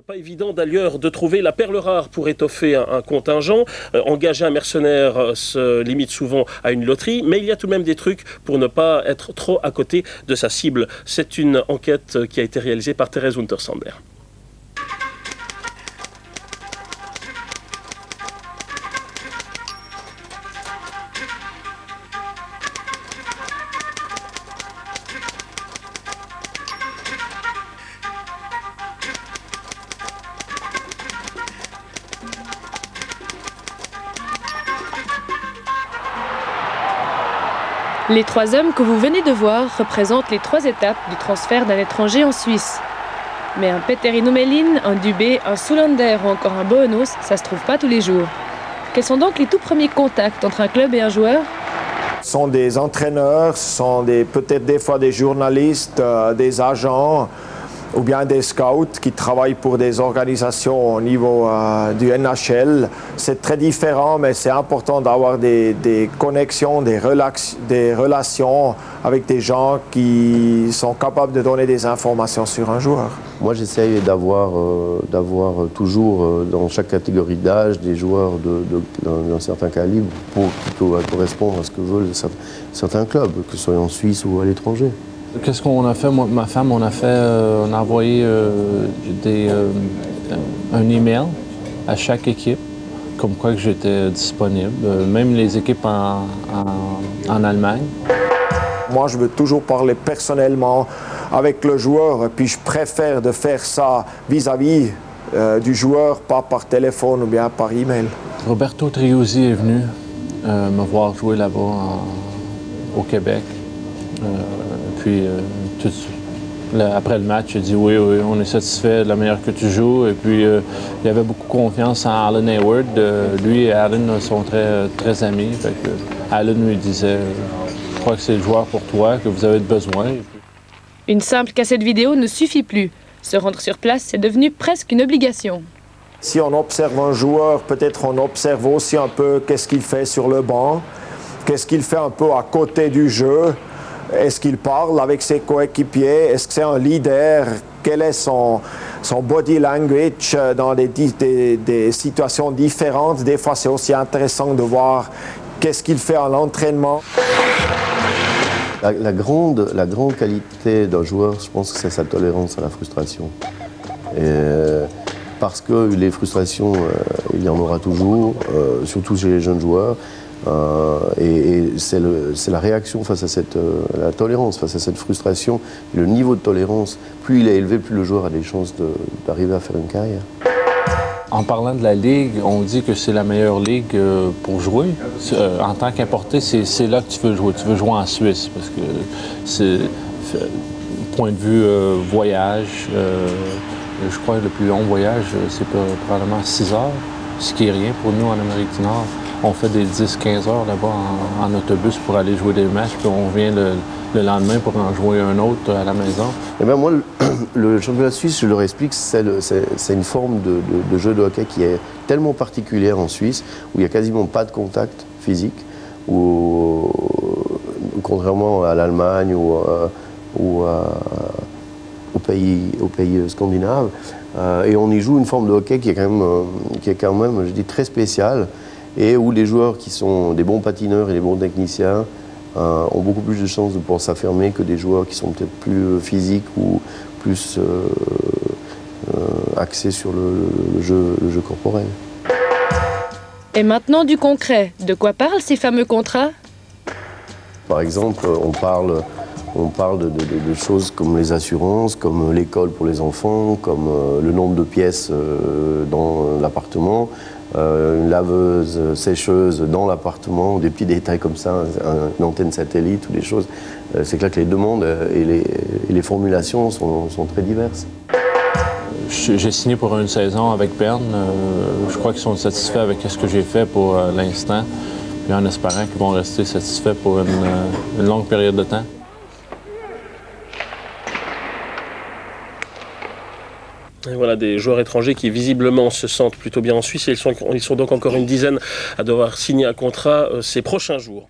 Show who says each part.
Speaker 1: Pas évident d'ailleurs de trouver la perle rare pour étoffer un contingent. Engager un mercenaire se limite souvent à une loterie, mais il y a tout de même des trucs pour ne pas être trop à côté de sa cible. C'est une enquête qui a été réalisée par Thérèse Untersander.
Speaker 2: Les 3 hommes que vous venez de voir représentent les 3 étapes du transfert d'un étranger en Suisse. Mais un Petterino Mellin, un Dubé, un Soulander ou encore un Boenos, ça se trouve pas tous les jours. Quels sont donc les tout premiers contacts entre un club et un joueur?
Speaker 3: Ce sont des entraîneurs, ce sont peut-être des fois des journalistes, des agents ou bien des scouts qui travaillent pour des organisations au niveau du NHL. C'est très différent, mais c'est important d'avoir des connexions, des relations avec des gens qui sont capables de donner des informations sur un joueur.
Speaker 4: Moi, j'essaye d'avoir toujours dans chaque catégorie d'âge des joueurs d'un certain calibre pour correspondre à ce que veulent certains clubs, que ce soit en Suisse ou à l'étranger.
Speaker 5: Qu'est-ce qu'on a fait, moi et ma femme? On a envoyé un email à chaque équipe, comme quoi que j'étais disponible, même les équipes en Allemagne.
Speaker 3: Moi, je veux toujours parler personnellement avec le joueur, puis je préfère de faire ça vis-à-vis du joueur, pas par téléphone ou bien par email.
Speaker 5: Roberto Triozzi est venu me voir jouer là-bas au Québec. Après le match, il a dit oui, on est satisfait de la manière que tu joues. Et puis, il avait beaucoup confiance en Alan Hayward. Lui et Alan sont très amis. Fait que Alan lui disait, je crois que c'est le joueur pour toi, que vous avez besoin.
Speaker 2: Une simple cassette vidéo ne suffit plus. Se rendre sur place, c'est devenu presque une obligation.
Speaker 3: Si on observe un joueur, peut-être on observe aussi un peu qu'est-ce qu'il fait sur le banc, qu'est-ce qu'il fait un peu à côté du jeu. Est-ce qu'il parle avec ses coéquipiers? Est-ce que c'est un leader? Quel est son body language dans des situations différentes? Des fois, c'est aussi intéressant de voir qu'est-ce qu'il fait à l'entraînement.
Speaker 4: La grande qualité d'un joueur, je pense que c'est sa tolérance à la frustration. Parce que les frustrations, il y en aura toujours, surtout chez les jeunes joueurs. Et c'est la réaction face à la tolérance, face à cette frustration. Le niveau de tolérance, plus il est élevé, plus le joueur a des chances d'arriver à faire une carrière.
Speaker 5: En parlant de la Ligue, on dit que c'est la meilleure Ligue pour jouer. En tant qu'importé, c'est là que tu veux jouer. Tu veux jouer en Suisse parce que c'est point de vue voyage. Je crois que le plus long voyage, c'est probablement 6 heures, ce qui est rien pour nous en Amérique du Nord. On fait des 10-15 heures là-bas en autobus pour aller jouer des matchs, puis on revient le lendemain pour en jouer un autre à la maison.
Speaker 4: Eh bien, moi, le championnat suisse, je leur explique, c'est une forme de jeu de hockey qui est tellement particulière en Suisse, où il n'y a quasiment pas de contact physique, où, contrairement à l'Allemagne ou aux pays scandinaves, et on y joue une forme de hockey qui est quand même je dis, très spéciale, et où les joueurs qui sont des bons patineurs et des bons techniciens ont beaucoup plus de chances de pouvoir s'affirmer que des joueurs qui sont peut-être plus physiques ou plus axés sur le jeu corporel.
Speaker 2: Et maintenant du concret. De quoi parlent ces fameux contrats?
Speaker 4: Par exemple, on parle de choses comme les assurances, comme l'école pour les enfants, comme le nombre de pièces dans l'appartement, une laveuse, sécheuse dans l'appartement, des petits détails comme ça, une antenne satellite ou des choses. C'est clair que les demandes et les formulations sont très diverses.
Speaker 5: J'ai signé pour une saison avec Berne. Je crois qu'ils sont satisfaits avec ce que j'ai fait pour l'instant, puis en espérant qu'ils vont rester satisfaits pour une longue période de temps.
Speaker 1: Et voilà des joueurs étrangers qui visiblement se sentent plutôt bien en Suisse. Ils sont donc encore une dizaine à devoir signer un contrat ces prochains jours.